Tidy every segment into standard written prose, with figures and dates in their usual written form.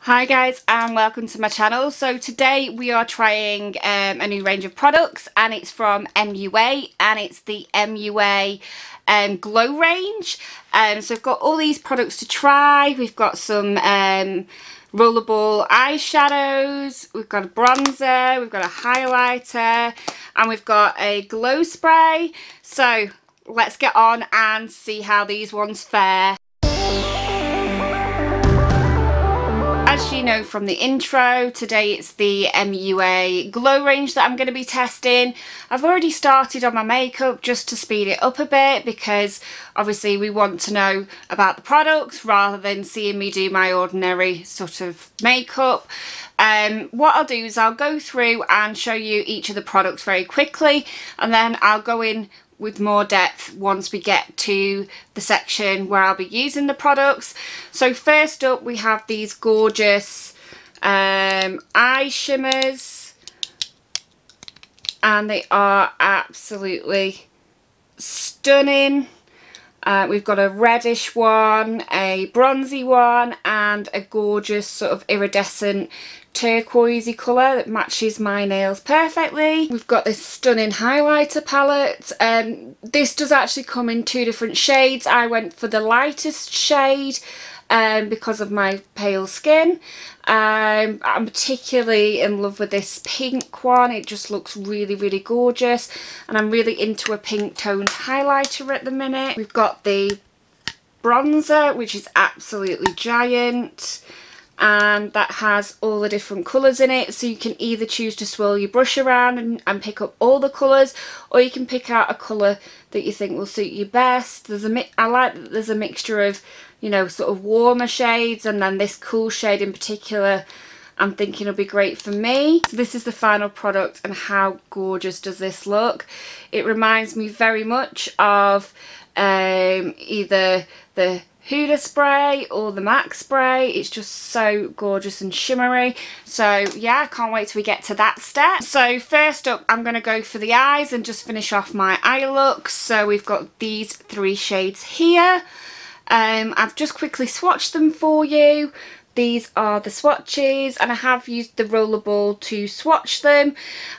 Hi guys and welcome to my channel. So today we are trying a new range of products and it's from MUA and it's the MUA Glow range. So I've got all these products to try. We've got some rollerball eyeshadows, we've got a bronzer, we've got a highlighter and we've got a glow spray. So let's get on and see how these ones fare. As you know from the intro, today it's the MUA Glow range that I'm going to be testing. I've already started on my makeup just to speed it up a bit because obviously we want to know about the products rather than seeing me do my ordinary sort of makeup. What I'll do is I'll go through and show you each of the products very quickly and then I'll go in with more depth once we get to the section where I'll be using the products. So first up we have these gorgeous eye shimmers and they are absolutely stunning. We've got a reddish one, a bronzy one and a gorgeous sort of iridescent turquoisey colour that matches my nails perfectly. We've got this stunning highlighter palette. This does actually come in two different shades. I went for the lightest shade because of my pale skin. I'm particularly in love with this pink one. It just looks really gorgeous and I'm really into a pink toned highlighter at the minute. We've got the bronzer which is absolutely giant and that has all the different colours in it, so you can either choose to swirl your brush around and pick up all the colours, or you can pick out a colour that you think will suit you best. I like that there's a mixture of, you know, sort of warmer shades and then this cool shade in particular I'm thinking will be great for me. So this is the final product and how gorgeous does this look. It reminds me very much of either the Huda spray or the MAC spray. It's just so gorgeous and shimmery. So yeah, I can't wait till we get to that step. So first up I'm going to go for the eyes and just finish off my eye look. So we've got these three shades here. I've just quickly swatched them for you. These are the swatches and I have used the rollerball to swatch them.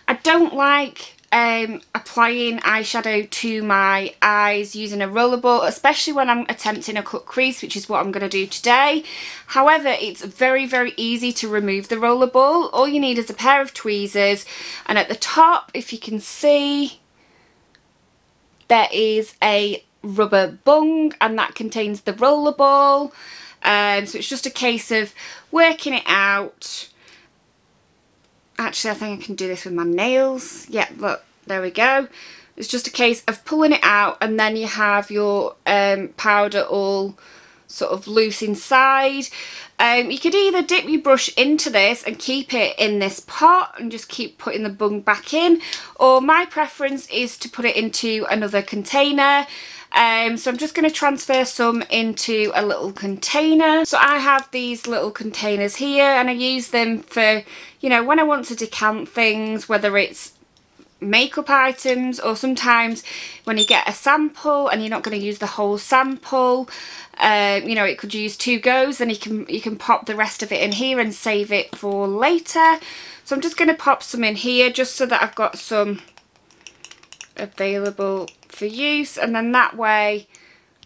I don't like applying eyeshadow to my eyes using a rollerball, especially when I'm attempting a cut crease, which is what I'm going to do today. However, it's very easy to remove the rollerball. All you need is a pair of tweezers and at the top, if you can see, there is a rubber bung and that contains the rollerball. So it's just a case of working it out. Actually, I think I can do this with my nails. Yeah, look, there we go. It's just a case of pulling it out and then you have your powder all sort of loose inside. You could either dip your brush into this and keep it in this pot and just keep putting the bung back in, or my preference is to put it into another container. So I'm just going to transfer some into a little container. So I have these little containers here and I use them for, you know, when I want to decant things, whether it's makeup items or sometimes when you get a sample and you're not going to use the whole sample, you know, it could use two goes, then you can pop the rest of it in here and save it for later. So I'm just going to pop some in here just so that I've got some available for use, and then that way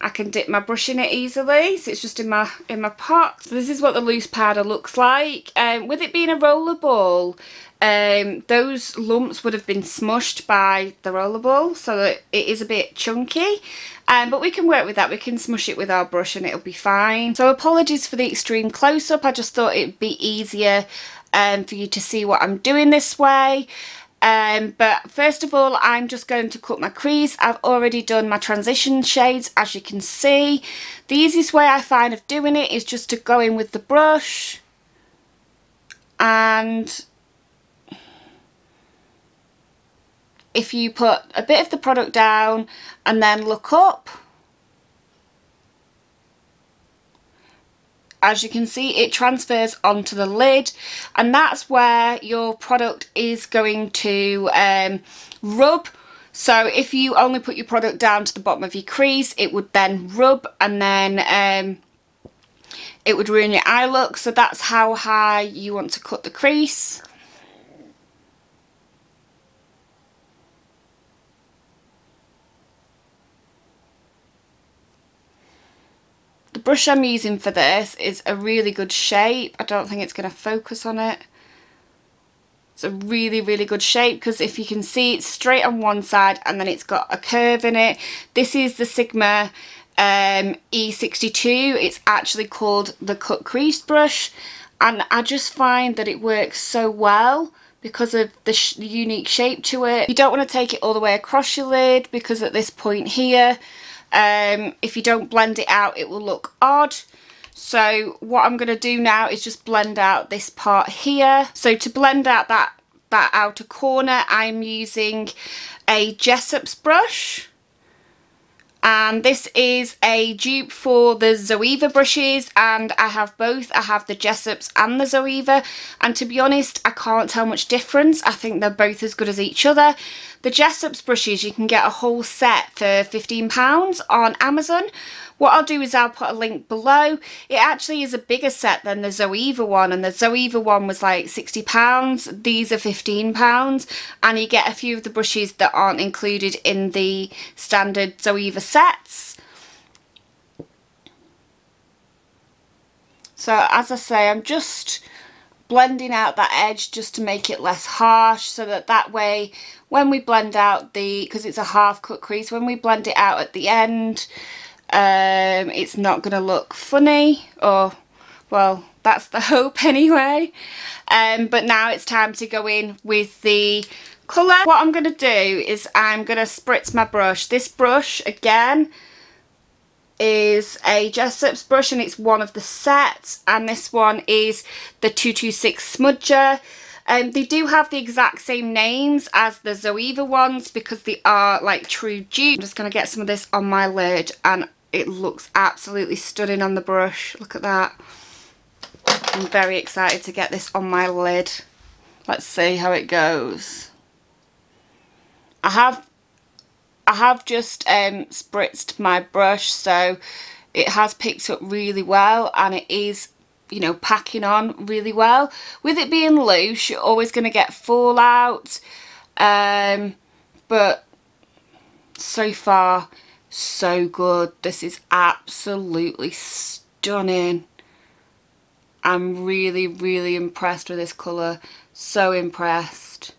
I can dip my brush in it easily, so it's just in my pot. So this is what the loose powder looks like. With it being a rollerball, those lumps would have been smushed by the rollerball, so that it is a bit chunky. But we can work with that. We can smush it with our brush and it'll be fine. So apologies for the extreme close-up. I just thought it'd be easier for you to see what I'm doing this way. But first of all, I'm just going to cut my crease. I've already done my transition shades, as you can see. The easiest way I find of doing it is just to go in with the brush and if you put a bit of the product down and then look up, as you can see, it transfers onto the lid and that's where your product is going to rub. So if you only put your product down to the bottom of your crease, it would then rub and then it would ruin your eye look. So that's how high you want to cut the crease. The brush I'm using for this is a really good shape. I don't think it's going to focus on it. It's a really, really good shape because if you can see, it's straight on one side and then it's got a curve in it. This is the Sigma E62. It's actually called the Cut Crease Brush, and I just find that it works so well because of the unique shape to it. You don't want to take it all the way across your lid because at this point here, if you don't blend it out, it will look odd. So what I'm going to do now is just blend out this part here. So to blend out that outer corner, I'm using a Jessups brush. And this is a dupe for the Zoeva brushes, and I have both. I have the Jessups and the Zoeva, and to be honest, I can't tell much difference. I think they're both as good as each other. The Jessups brushes, you can get a whole set for £15 on Amazon. What I'll do is I'll put a link below. It actually is a bigger set than the Zoeva one, and the Zoeva one was like £60. These are £15, and you get a few of the brushes that aren't included in the standard Zoeva sets. So as I say, I'm just blending out that edge just to make it less harsh, so that way when we blend out because it's a half cut crease, when we blend it out at the end, it's not going to look funny, or well, that's the hope anyway. But now it's time to go in with the colour. What I'm going to do is I'm going to spritz my brush. This brush again is a Jessups brush, and it's one of the sets, and this one is the 226 smudger. They do have the exact same names as the Zoeva ones because they are like true dupe. I'm just going to get some of this on my lid, and it looks absolutely stunning on the brush. Look at that. I'm very excited to get this on my lid. Let's see how it goes. I have just spritzed my brush, so it has picked up really well, and it is, you know, packing on really well. With it being loose, you're always going to get fallout, but so far so good. This is absolutely stunning. I'm really, really impressed with this colour. So impressed.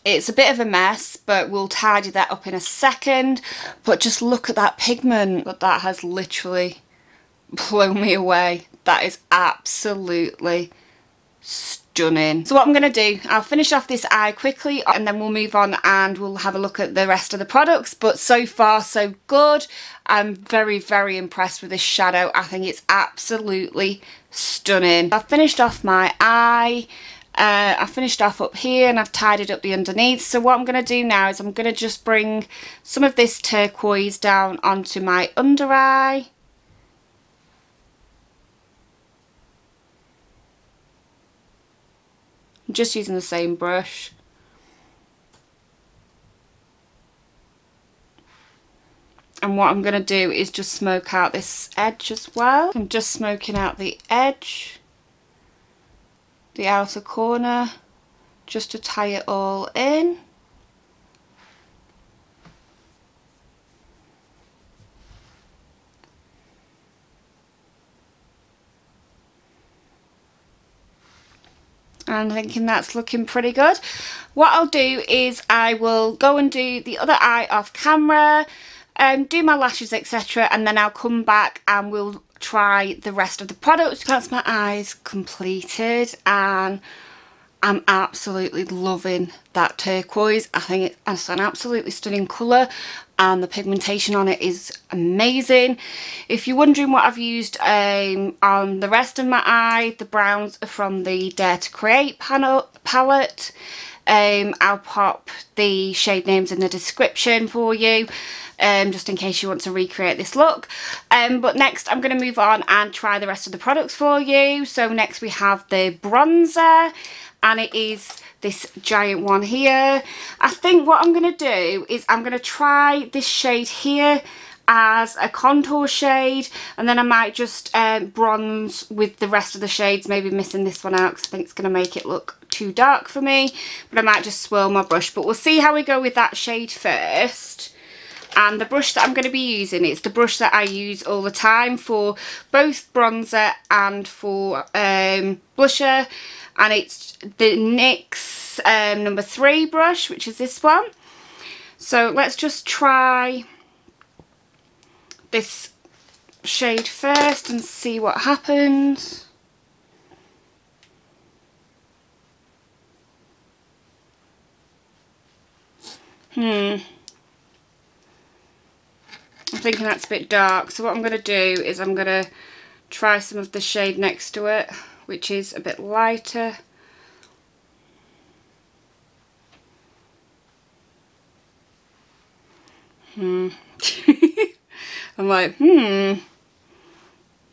It's a bit of a mess, but we'll tidy that up in a second. But just look at that pigment. But that has literally blown me away. That is absolutely stunning. So what I'm going to do, I'll finish off this eye quickly, and then we'll move on and we'll have a look at the rest of the products. But so far so good. I'm very, very impressed with this shadow. I think it's absolutely stunning. I've finished off my eye. I finished off up here, and I've tidied up the underneath. So what I'm going to do now is I'm going to just bring some of this turquoise down onto my under eye. I'm just using the same brush. And what I'm going to do is just smoke out this edge as well. I'm just smoking out the edge, the outer corner, just to tie it all in. And thinking that's looking pretty good. What I'll do is I will go and do the other eye off camera, do my lashes, etc., and then I'll come back and we'll try the rest of the products. That's my eyes completed, and I'm absolutely loving that turquoise. I think it's an absolutely stunning colour, and the pigmentation on it is amazing. If you're wondering what I've used on the rest of my eye, the browns are from the Dare to Create palette. I'll pop the shade names in the description for you, just in case you want to recreate this look. But next I'm going to move on and try the rest of the products for you. So next we have the bronzer, and it is this giant one here. I think what I'm going to do is I'm going to try this shade here as a contour shade, and then I might just bronze with the rest of the shades, maybe missing this one out because I think it's going to make it look too dark for me, but I might just swirl my brush. But we'll see how we go with that shade first. And the brush that I'm going to be using, it's the brush that I use all the time for both bronzer and for blusher, and it's the NYX number 3 brush, which is this one. So let's just try this shade first and see what happens. I'm thinking that's a bit dark, so what I'm going to do is I'm going to try some of the shade next to it, which is a bit lighter. I'm like, I'm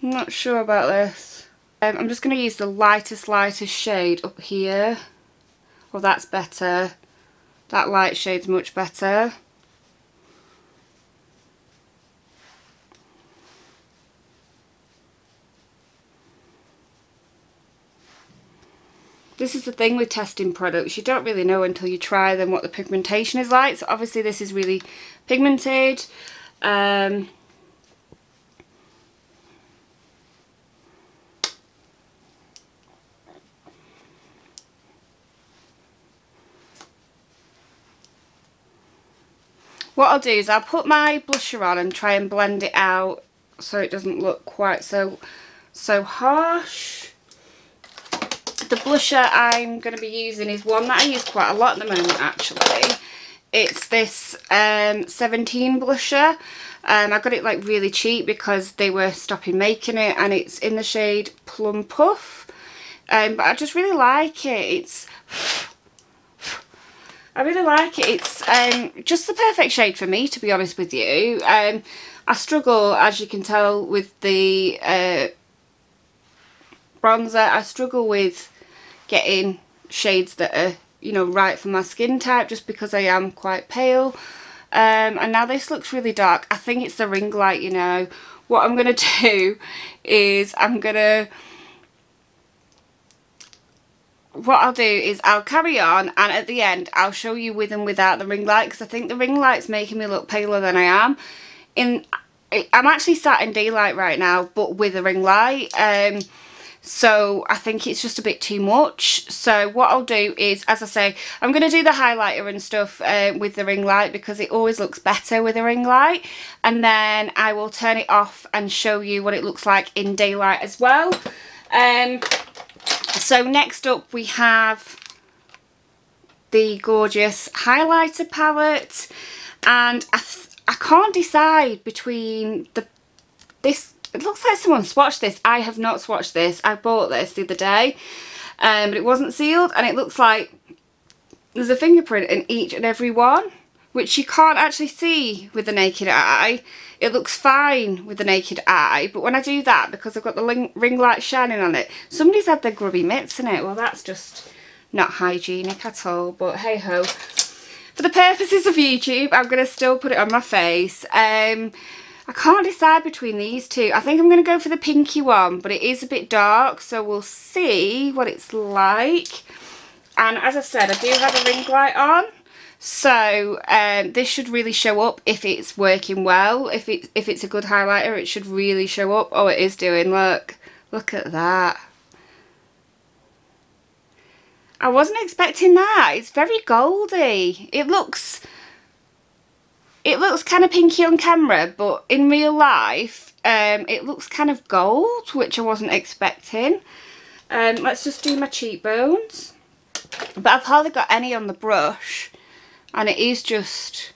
not sure about this. I'm just going to use the lightest shade up here. Oh, that's better. That light shade's much better. This is the thing with testing products, you don't really know until you try them what the pigmentation is like. So obviously this is really pigmented. What I'll do is I'll put my blusher on and try and blend it out so it doesn't look quite so harsh. The blusher I'm going to be using is one that I use quite a lot at the moment actually. It's this 17 blusher. I got it like really cheap because they were stopping making it, and it's in the shade Plum Puff. But I just really like it. I really like it. It's just the perfect shade for me, to be honest with you. I struggle, as you can tell, with the bronzer. I struggle with getting shades that are, you know, right for my skin type, just because I am quite pale. And now this looks really dark. I think it's the ring light, you know. What I'm going to do is what I'll do is I'll carry on, and at the end I'll show you with and without the ring light, because I think the ring light's making me look paler than I am. I'm actually sat in daylight right now, but with a ring light. So I think it's just a bit too much. So what I'll do is, as I say, I'm going to do the highlighter and stuff with the ring light, because it always looks better with a ring light. And then I will turn it off and show you what it looks like in daylight as well. So next up we have the gorgeous highlighter palette, and I can't decide between this. It looks like someone swatched this. I have not swatched this. I bought this the other day, but it wasn't sealed, and it looks like there's a fingerprint in each and every one, which you can't actually see with the naked eye. It looks fine with the naked eye, but when I do that, because I've got the ring light shining on it, somebody's had their grubby mitts in it. Well, that's just not hygienic at all, but hey ho. For the purposes of YouTube, I'm going to still put it on my face. I can't decide between these two. I think I'm going to go for the pinky one, but it is a bit dark, so we'll see what it's like. And as I said, I do have a ring light on, so this should really show up if it's working well. If it's a good highlighter, it should really show up. Oh, it is doing. Look at that. I wasn't expecting that. It's very goldy. It looks kind of pinky on camera, but in real life it looks kind of gold, which I wasn't expecting. Let's just do my cheekbones. But I've hardly got any on the brush, and it is just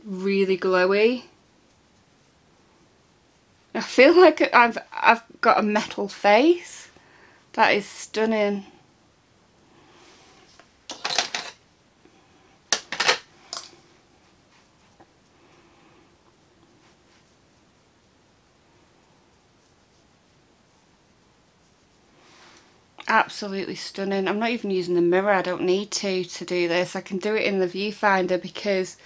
really glowy. I feel like I've got a metal face. That is stunning. Absolutely stunning. I'm not even using the mirror. I don't need to do this. I can do it in the viewfinder because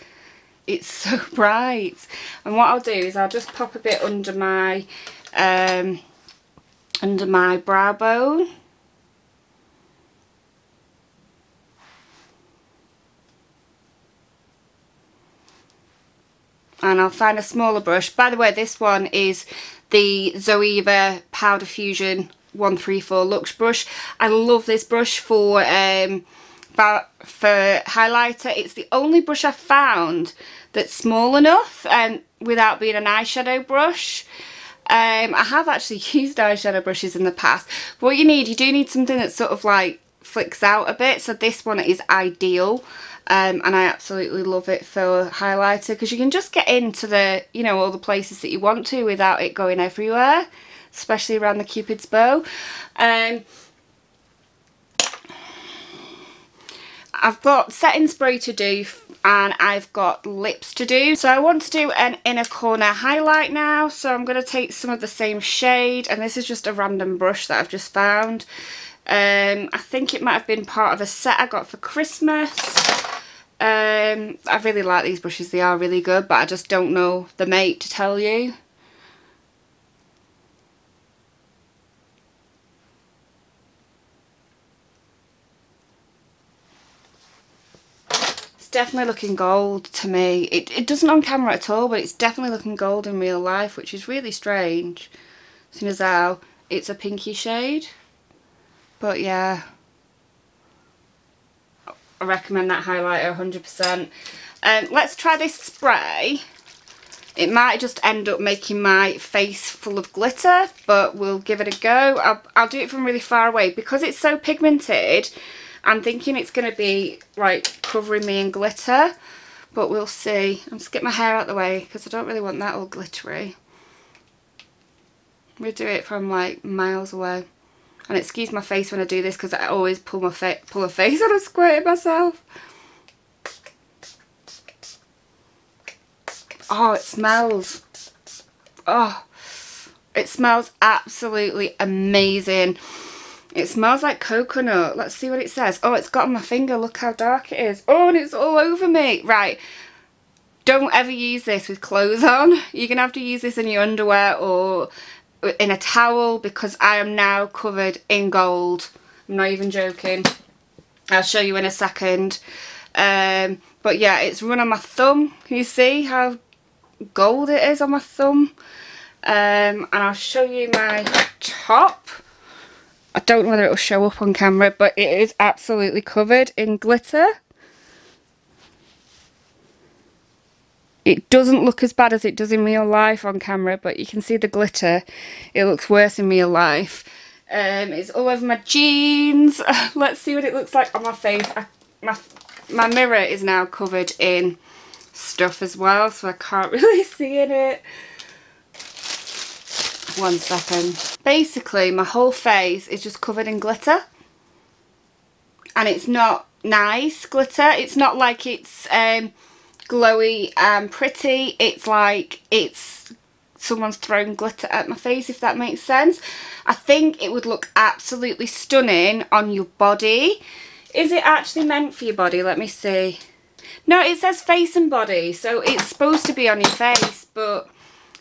it's so bright. And what I'll do is I'll just pop a bit under my brow bone. And I'll find a smaller brush. By the way, this one is the Zoeva Powder Fusion 134 Luxe brush. I love this brush for highlighter. It's the only brush I've found that's small enough and without being an eyeshadow brush. I have actually used eyeshadow brushes in the past, but what you do need something that sort of like flicks out a bit, so this one is ideal. And I absolutely love it for highlighter because you can just get into the, you know, all the places that you want to without it going everywhere, especially around the Cupid's bow. I've got setting spray to do and I've got lips to do. So I want to do an inner corner highlight now, so I'm going to take some of the same shade, and this is just a random brush that I've just found. I think it might have been part of a set I got for Christmas. I really like these brushes, they are really good, but I just don't know the make to tell you. It's definitely looking gold to me. It doesn't on camera at all, but it's definitely looking gold in real life, which is really strange, seeing as how it's a pinky shade. But yeah, I recommend that highlighter 100%. Let's try this spray. It might just end up making my face full of glitter, but we'll give it a go. I'll do it from really far away. Because it's so pigmented, I'm thinking it's going to be like covering me in glitter, but we'll see. I'll just get my hair out the way because I don't really want that all glittery. We'll do it from like miles away. And excuse my face when I do this because I always pull a face when I'm squirting myself. Oh, it smells. Oh, it smells absolutely amazing. It smells like coconut. Let's see what it says. Oh, it's got on my finger. Look how dark it is. Oh, and it's all over me. Right. Don't ever use this with clothes on. You're going to have to use this in your underwear or in a towel because I am now covered in gold. I'm not even joking. I'll show you in a second. But yeah, it's run on my thumb. Can you see how gold it is on my thumb? And I'll show you my top. I don't know whether it'll show up on camera, but it is absolutely covered in glitter. It doesn't look as bad as it does in real life on camera, but you can see the glitter. It looks worse in real life. It's all over my jeans. Let's see what it looks like on my face. My mirror is now covered in stuff as well, so I can't really see in it. 1 second. Basically, my whole face is just covered in glitter. And it's not nice glitter. It's not like it's glowy and pretty. It's like it's someone's thrown glitter at my face, if that makes sense. I think it would look absolutely stunning on your body. Is it actually meant for your body? Let me see. No, it says face and body, so it's supposed to be on your face, but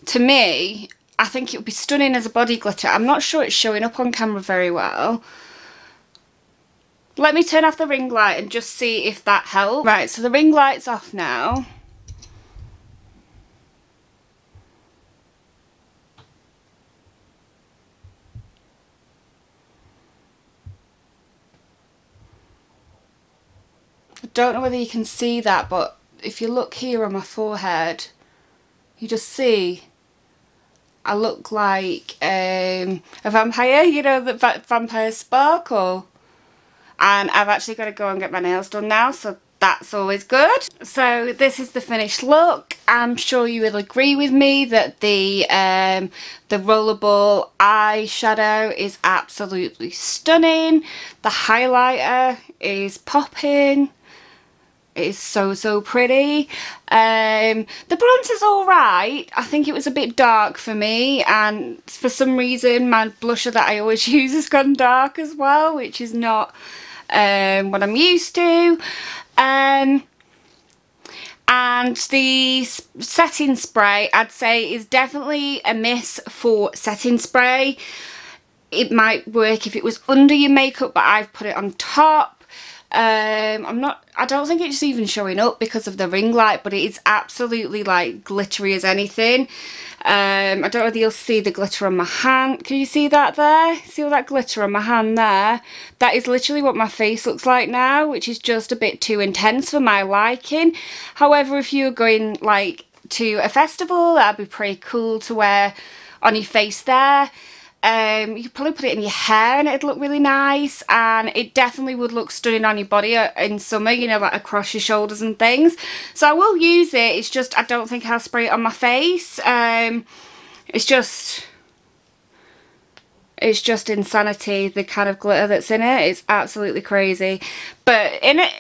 to me, I think it would be stunning as a body glitter. I'm not sure it's showing up on camera very well. Let me turn off the ring light and just see if that helps. Right, so the ring light's off now. I don't know whether you can see that, but if you look here on my forehead, you just see I look like a vampire, you know, the vampire sparkle. And I've actually got to go and get my nails done now, so that's always good. So this is the finished look. I'm sure you will agree with me that the rollerball eyeshadow is absolutely stunning. The highlighter is popping. It is so, so pretty. The bronzer's alright. I think it was a bit dark for me, and for some reason my blusher that I always use has gone dark as well, which is not what I'm used to. And the setting spray, I'd say, is definitely a miss for setting spray. It might work if it was under your makeup, but I've put it on top. I don't think it's even showing up because of the ring light, but it is absolutely like glittery as anything. I don't know whether you'll see the glitter on my hand. Can you see that there? See all that glitter on my hand there? That is literally what my face looks like now, which is just a bit too intense for my liking. However, if you're going like to a festival, that'd be pretty cool to wear on your face there. You could probably put it in your hair and it'd look really nice, and it definitely would look stunning on your body in summer, you know, like across your shoulders and things. So I will use it, it's just I don't think I'll spray it on my face. It's just insanity, the kind of glitter that's in it. It's absolutely crazy, but in it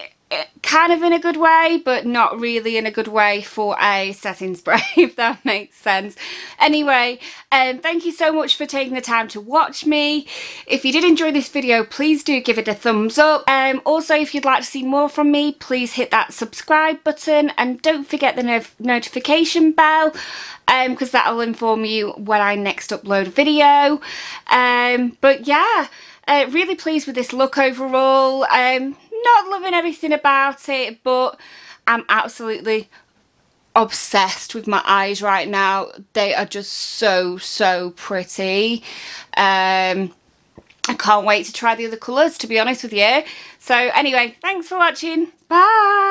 kind of in a good way, but not really in a good way for a setting spray, if that makes sense. Anyway, thank you so much for taking the time to watch me. If you did enjoy this video, please do give it a thumbs up. Also, if you'd like to see more from me, please hit that subscribe button, and don't forget the notification bell, because that'll inform you when I next upload a video. But yeah, really pleased with this look overall. Not loving everything about it, but I'm absolutely obsessed with my eyes right now. They are just so, so pretty. I can't wait to try the other colours, to be honest with you. So anyway, thanks for watching. Bye!